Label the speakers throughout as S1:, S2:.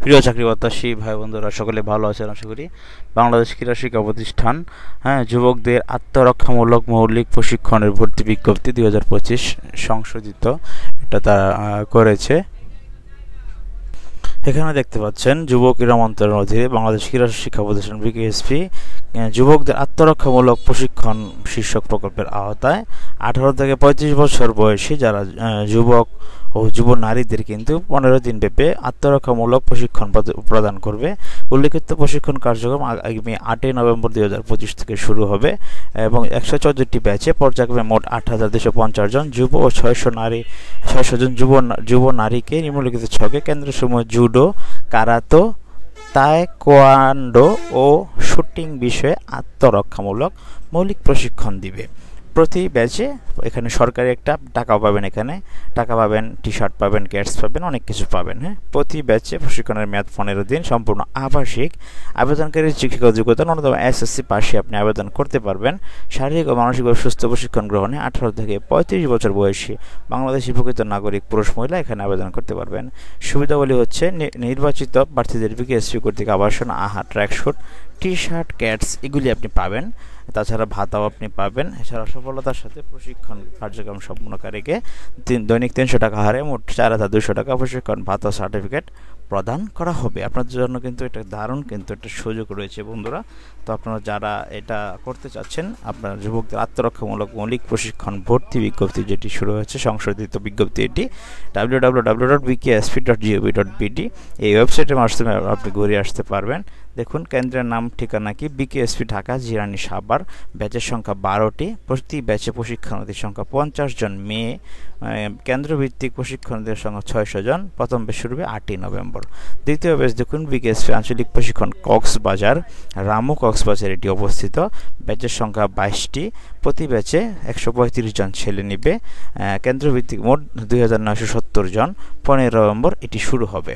S1: প্রিয় চাকরি প্রত্যাশী ভাই বন্ধুরা সকলে ভালো আছেন আশা করি। বাংলাদেশ ক্রীড়া শিক্ষা প্রতিষ্ঠান যুবকদের আত্মরক্ষামূলক মৌলিক প্রশিক্ষণের ভর্তি বিজ্ঞপ্তি 2025 সংশোধিত এটা তারা করেছে। এখানে দেখতে পাচ্ছেন যুব ক্রীড়া মন্ত্রণালয়ের অধীনে বাংলাদেশ ক্রীড়া শিক্ষা প্রতিষ্ঠান বিকেএসপি যুবকদের আত্মরক্ষামূলক প্রশিক্ষণ শীর্ষক প্রকল্পের আওতায় 18 থেকে 35 বছর বয়সী যারা যুবক ও যুব নারীদের কিন্তু 15 দিন ব্যাপী আত্মরক্ষামূলক প্রশিক্ষণ প্রদান করবে। উল্লেখিত প্রশিক্ষণ কার্যক্রম আগামী 8 নভেম্বর 2025 থেকে শুরু হবে এবং 114টি ব্যাচে পর্যায়ক্রমে মোট 8,250 জন যুব ও 600 জন যুব নারীকে নিম্নলিখিত ছকে কেন্দ্রসমূহ জুডো, কারাতে, তায়কোয়ান্ডো ও শুটিং বিষয়ে আত্মরক্ষামূলক মৌলিক প্রশিক্ষণ দিবে। প্রতি ব্যাচে এখানে সরকারি একটা টাকা পাবেন, এখানে টাকা পাবেন, টি শার্ট পাবেন, ক্যাটস পাবেন, অনেক কিছু পাবেন। প্রতি ব্যাচে প্রশিক্ষণের মেয়াদ 15 দিন, সম্পূর্ণ আবাসিক। আবেদনকারীর শিক্ষাগত যোগ্যতা ন্যূনতম এসএসসি পাশে আপনি আবেদন করতে পারবেন। শারীরিক ও মানসিকভাবে সুস্থ প্রশিক্ষণ গ্রহণে 18 থেকে 35 বছর বয়সী বাংলাদেশি প্রকৃত নাগরিক পুরুষ মহিলা এখানে আবেদন করতে পারবেন। সুবিধাবলী হচ্ছে নির্বাচিত প্রার্থীদের বিকেএসপি কর্তৃক আবাসন, আহার, ট্র্যাকস্যুট, টি শার্ট, ক্যাটস এগুলি আপনি পাবেন। তাছাড়া ভাতাও আপনি পাবেন। এছাড়া সফলতার সাথে প্রশিক্ষণ কার্যক্রম সম্পূর্ণকারীকে দৈনিক 300 টাকা হারে মোট 4,200 টাকা প্রশিক্ষণ ভাতা সার্টিফিকেট প্রদান করা হবে। আপনাদের জন্য কিন্তু এটা দারুণ কিন্তু একটা সুযোগ রয়েছে বন্ধুরা। তো আপনারা যারা এটা করতে চাচ্ছেন, আপনার যুবকদের আত্মরক্ষামূলক মৌলিক প্রশিক্ষণ ভর্তি বিজ্ঞপ্তি যেটি শুরু হয়েছে, সংশোধিত বিজ্ঞপ্তি এটি www.bksp.gov.bd এই ওয়েবসাইটের মাধ্যমে আপনি ঘুরে আসতে পারবেন। দেখুন কেন্দ্রের নাম ঠিকানা কি, বিকেএসপি ঢাকা, জিরানী, সাভার। ব্যাচের সংখ্যা 12টি, প্রতি ব্যাচে প্রশিক্ষণার্থীর সংখ্যা 50 জন মেয়ে। কেন্দ্রভিত্তিক প্রশিক্ষণার্থীর সংখ্যা 600 জন। প্রথম ব্যাচ শুরু হবে 8 নভেম্বর। দ্বিতীয় ব্যাচ দেখুন বিকেএসপি আঞ্চলিক প্রশিক্ষণ কক্সবাজার, রামু কক্সবাজার এটি অবস্থিত। ব্যাচের সংখ্যা 22টি, প্রতি ব্যাচে 135 জন ছেলে নেবে। কেন্দ্রভিত্তিক মোট 2970 জন। 15 নভেম্বর এটি শুরু হবে।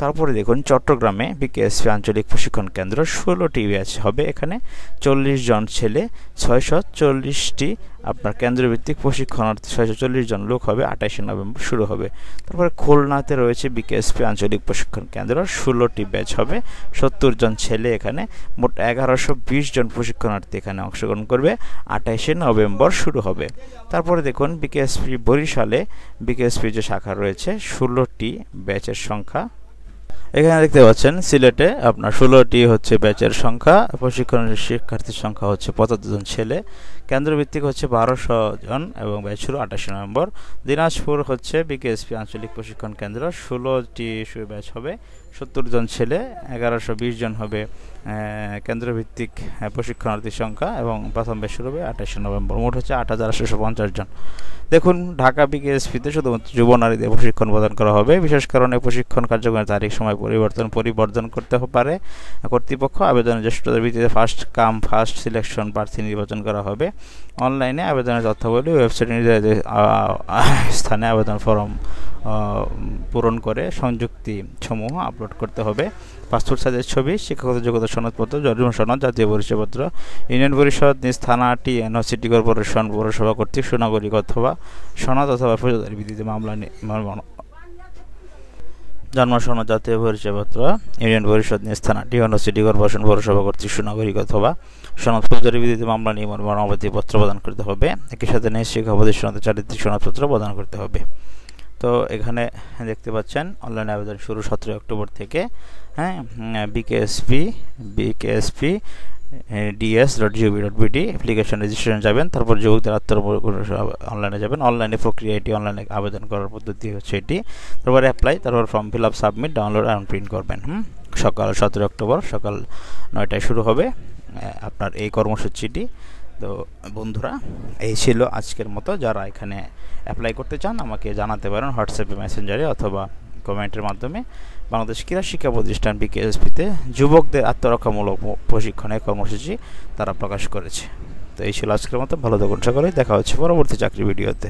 S1: তারপরে দেখুন চট্টগ্রামে বিকেএসপি আঞ্চলিক প্রশিক্ষণ কেন্দ্র 16টি ব্যাচ হবে। এখানে 40 জন ছেলে, 640টি আপনার কেন্দ্রভিত্তিক প্রশিক্ষণার্থী 640 জন লোক হবে। 28 নভেম্বর শুরু হবে। তারপরে খুলনাতে রয়েছে বিকেএসপি আঞ্চলিক প্রশিক্ষণ কেন্দ্র, 16টি ব্যাচ হবে, 70 জন ছেলে, এখানে মোট 1120 জন প্রশিক্ষণার্থী এখানে অংশগ্রহণ করবে। 28 নভেম্বর শুরু হবে। তারপরে দেখুন বিকেএসপি বরিশালে বিকেএসপি যে শাখা রয়েছে 16টি ব্যাচের সংখ্যা এখানে দেখতে পাচ্ছেন। সিলেটে আপনার 16টি হচ্ছে ব্যাচের সংখ্যা, প্রশিক্ষণের শিক্ষার্থীর সংখ্যা হচ্ছে 75 জন ছেলে, কেন্দ্রভিত্তিক হচ্ছে 1200 জন এবং ব্যাচ শুরু 28 নভেম্বর। দিনাজপুর হচ্ছে বিকেএসপি আঞ্চলিক প্রশিক্ষণ কেন্দ্র, 16টি ব্যাচ হবে, 70 জন ছেলে, 1120 জন হবে কেন্দ্রভিত্তিক প্রশিক্ষণার্থীর সংখ্যা এবং প্রথম ব্যাচ শুরু হবে 28 নভেম্বর। মোট হচ্ছে 8,850 জন। দেখুন ঢাকা বিকেএসপিতে শুধুমাত্র যুব নারীদের প্রশিক্ষণ প্রদান করা হবে। বিশেষ কারণে প্রশিক্ষণ কার্যক্রমের তারিখ সময় পরিবর্তন করতে পারে কর্তৃপক্ষ। আবেদনের জ্যেষ্ঠতার ভিত্তিতে ফার্স্ট কাম ফার্স্ট সিলেকশন প্রার্থী নির্বাচন করা হবে। অনলাইনে আবেদনের তথ্যাবলী ওয়েবসাইটে নির্ধারিত স্থানে আবেদন ফর্ম পূরণ করে সংযুক্তি সমূহ আপলোড করতে হবে। পাসপোর্ট সাইজের ছবি, শিক্ষাগত যোগ্যতা সনদপত্র, জন্ম সনদ, জাতীয় পরিচয়পত্র, ইউনিয়ন পরিষদ নিজ থানা, টিএনও, সিটি কর্পোরেশন, পৌরসভা কর্তৃক সুনাগরিক অথবা সনদ অথবা ফৌজদারি ভিত্তিতে মামলা জন্ম সনদ, জাতীয় পরিচয়পত্র, ইউনিয়ন পরিষদ নিজ থানা, টিএনও, সিটি কর্পোরেশন, পৌরসভা কর্তৃক সুনাগরিক অথবা সনদ ফৌজদারি ভিত্তিতে মামলা নিয়মের মনোমতিপত্র প্রদান করতে হবে। একই সাথে নিজ শিক্ষা প্রতিষ্ঠানের চারিত্রিক সনদপত্র প্রদান করতে হবে। তো এখানে দেখতে পাচ্ছেন অনলাইন আবেদন শুরু 17 অক্টোবর থেকে। বিকেএসপি ds.gov.bd অ্যাপ্লিকেশন রেজিস্ট্রেশন যাবেন। তারপর যুবকদের অনলাইনে যাবেন। অনলাইনে প্রক্রিয়া এটি, অনলাইনে আবেদন করার পদ্ধতি হচ্ছে এটি। তারপর অ্যাপ্লাই, তারপর form fill up, submit, download এবং প্রিন্ট করবেন। সকাল 17 অক্টোবর সকাল 9টায় শুরু হবে আপনার এই কর্মসূচিটি। তো বন্ধুরা এই ছিল আজকের মতো। যারা এখানে অ্যাপ্লাই করতে চান আমাকে জানাতে পারেন হোয়াটসঅ্যাপে, মেসেঞ্জারে অথবা কমেন্টের মাধ্যমে। বাংলাদেশ ক্রীড়া শিক্ষা প্রতিষ্ঠান বিকেএসপিতে যুবকদের আত্মরক্ষামূলক প্রশিক্ষণের কর্মসূচি তারা প্রকাশ করেছে। তো এই ছিল আজকের মতো। ভালো থাকুন সকলে, দেখা হচ্ছে পরবর্তী চাকরি ভিডিওতে।